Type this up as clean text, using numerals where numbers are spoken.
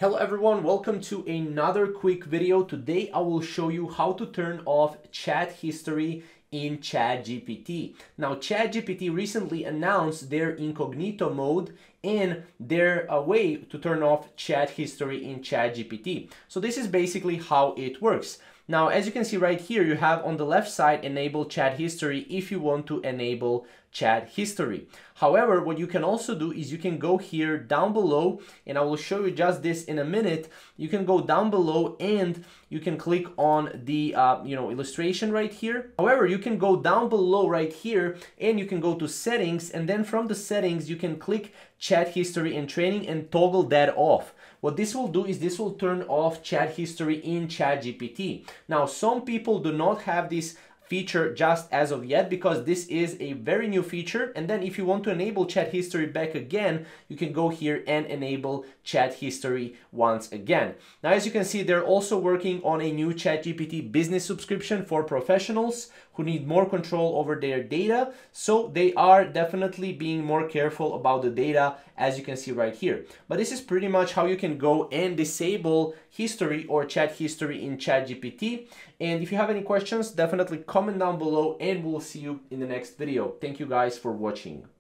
Hello everyone, welcome to another quick video. Today I will show you how to turn off chat history in ChatGPT. Now ChatGPT recently announced their incognito mode and their way to turn off chat history in ChatGPT. So this is basically how it works. Now, as you can see right here, you have on the left side enable chat history if you want to enable chat history. However, what you can also do is you can go here down below, and I will show you just this in a minute. You can go down below and you can click on the illustration right here. However, you can go down below right here and you can go to settings, and then from the settings you can click chat history and training and toggle that off. What this will do is this will turn off chat history in ChatGPT. Now, some people do not have this feature just as of yet because this is a very new feature. And then if you want to enable chat history back again, you can go here and enable chat history once again. Now, as you can see, they're also working on a new ChatGPT business subscription for professionals who need more control over their data. So they are definitely being more careful about the data, as you can see right here. But this is pretty much how you can go and disable history or chat history in ChatGPT. And if you have any questions, definitely comment down below and we'll see you in the next video. Thank you guys for watching.